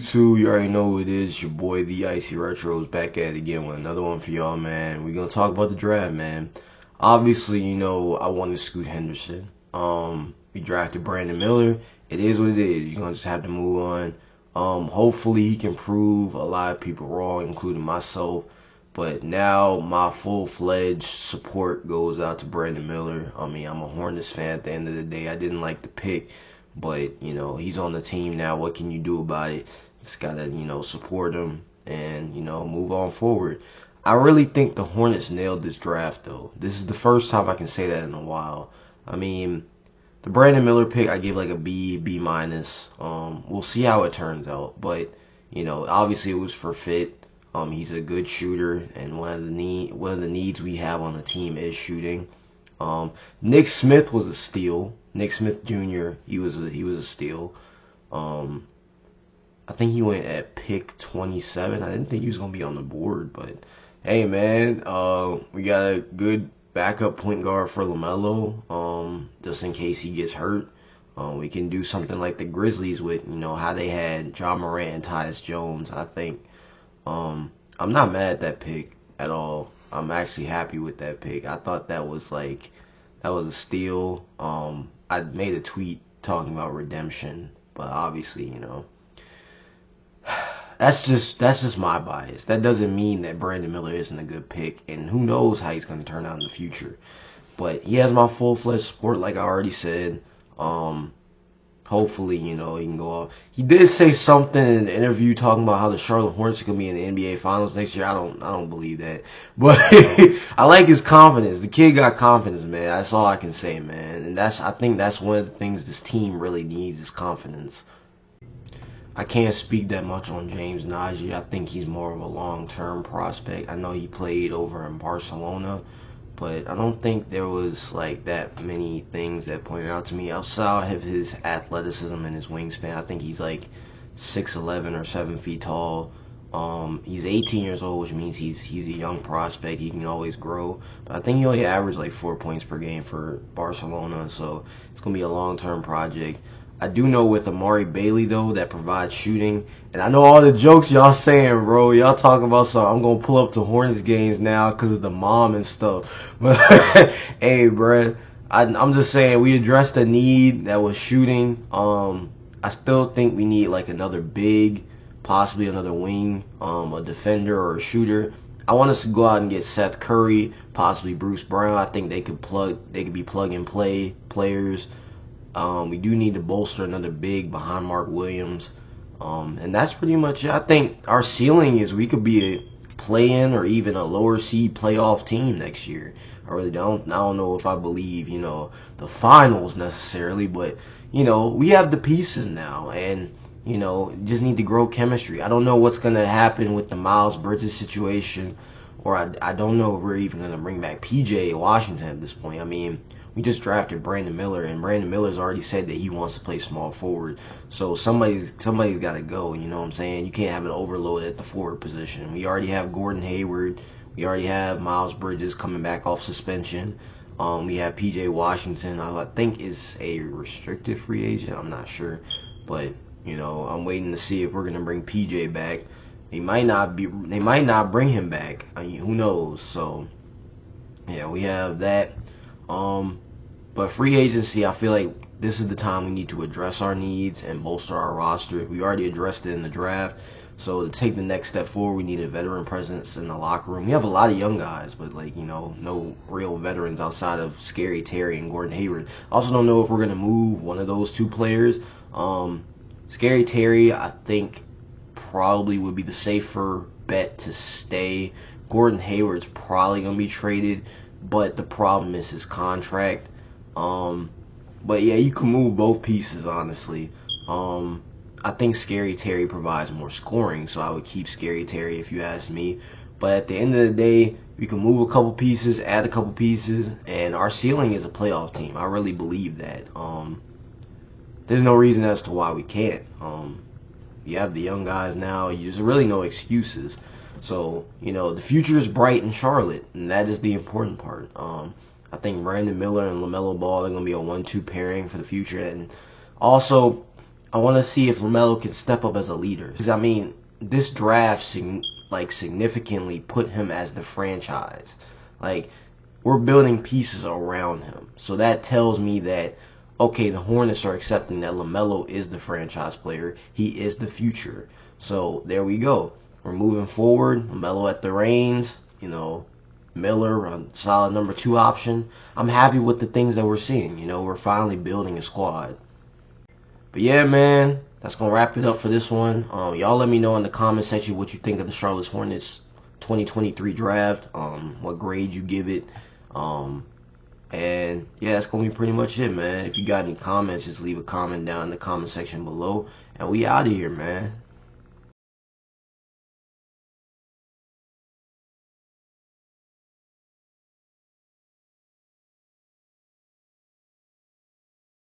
YouTube? You already know who it is. Your boy, the Icy Retros, back at it again with another one for y'all, man. We're gonna talk about the draft, man. Obviously, I wanted Scoot Henderson. We drafted Brandon Miller. It is what it is. You're gonna just have to move on. Hopefully he can prove a lot of people wrong, including myself. But now my full-fledged support goes out to Brandon Miller. I mean, I'm a Hornets fan at the end of the day. I didn't like the pick, but, he's on the team now. What can you do about it? Just gotta, support him and, move on forward. I really think the Hornets nailed this draft, though. This is the first time I can say that in a while. I mean, the Brandon Miller pick, I gave like a B minus. We'll see how it turns out. But, obviously it was for fit. He's a good shooter, and one of the needs we have on the team is shooting. Nick Smith was a steal. Nick Smith Jr. He was a steal. I think he went at pick 27. I didn't think he was gonna be on the board, but hey, man, we got a good backup point guard for LaMelo. Just in case he gets hurt. We can do something like the Grizzlies with how they had John Morant and Tyus Jones. I think. I'm not mad at that pick at all. I'm actually happy with that pick. I thought that was a steal. I made a tweet talking about redemption, but obviously, that's just my bias. That doesn't mean that Brandon Miller isn't a good pick, and who knows how he's going to turn out in the future. But he has my full-fledged support, like I already said. Hopefully, he can go off. He did say something in an interview talking about how the Charlotte Hornets are gonna be in the NBA Finals next year. I don't believe that, but I like his confidence. The kid got confidence, man. That's all I can say, man. And I think that's one of the things this team really needs is confidence. I can't speak that much on James Najee. I think he's more of a long-term prospect. I know he played over in Barcelona, but I don't think there was like that many things that pointed out to me outside of his athleticism and his wingspan. I think he's like 6'11" or 7 feet tall. He's 18 years old, which means he's a young prospect. He can always grow. But I think he only averaged like 4 points per game for Barcelona, so it's gonna be a long-term project. I do know with Amari Bailey, though, that provides shooting. And I know all the jokes y'all saying, bro. Y'all talking about something. I'm going to pull up to Hornets games now because of the mom and stuff. But, hey, bro, I'm just saying we addressed a need that was shooting. I still think we need, like, another big, possibly another wing, a defender or a shooter. I want us to go out and get Seth Curry, possibly Bruce Brown. I think they could be plug-and-play players. We do need to bolster another big behind Mark Williams. And that's pretty much it. I think our ceiling is we could be a play-in or even a lower seed playoff team next year. I don't know if I believe, the finals necessarily, but, we have the pieces now and, just need to grow chemistry. I don't know what's going to happen with the Miles Bridges situation, or I don't know if we're even going to bring back PJ Washington at this point. I mean, we just drafted Brandon Miller, and Brandon Miller's already said that he wants to play small forward. So somebody's got to go, you know what I'm saying? You can't have an overload at the forward position. We already have Gordon Hayward. We already have Miles Bridges coming back off suspension. We have PJ Washington, I think is a restricted free agent. I'm not sure. But, I'm waiting to see if we're going to bring PJ back. They might not bring him back. I mean, who knows? So, yeah, we have that. But free agency, I feel like this is the time we need to address our needs and bolster our roster. We already addressed it in the draft. So to take the next step forward, we need a veteran presence in the locker room. We have a lot of young guys, but no real veterans outside of Scary Terry and Gordon Hayward. I also don't know if we're going to move one of those two players. Scary Terry, I think, probably would be the safer bet to stay. Gordon Hayward's probably going to be traded, but the problem is his contract. But yeah, you can move both pieces, honestly. I think Scary Terry provides more scoring, so I would keep Scary Terry if you ask me. But at the end of the day, we can move a couple pieces, add a couple pieces, and our ceiling is a playoff team. I really believe that. There's no reason as to why we can't. You have the young guys now. There's really no excuses. So, the future is bright in Charlotte, and that is the important part. I think Brandon Miller and LaMelo Ball are going to be a 1-2 pairing for the future. And also, I want to see if LaMelo can step up as a leader. Because, I mean, this draft significantly put him as the franchise. Like, we're building pieces around him. So that tells me that, okay, the Hornets are accepting that LaMelo is the franchise player. He is the future. So there we go. We're moving forward. LaMelo at the reins. You know, Miller, a solid number 2 option. I'm happy with the things that we're seeing. You know, we're finally building a squad. But yeah, man, that's going to wrap it up for this one. Y'all let me know in the comment section what you think of the Charlotte Hornets 2023 draft. What grade you give it. And yeah, that's going to be pretty much it, man. If you got any comments, just leave a comment down in the comment section below. And we out of here, man.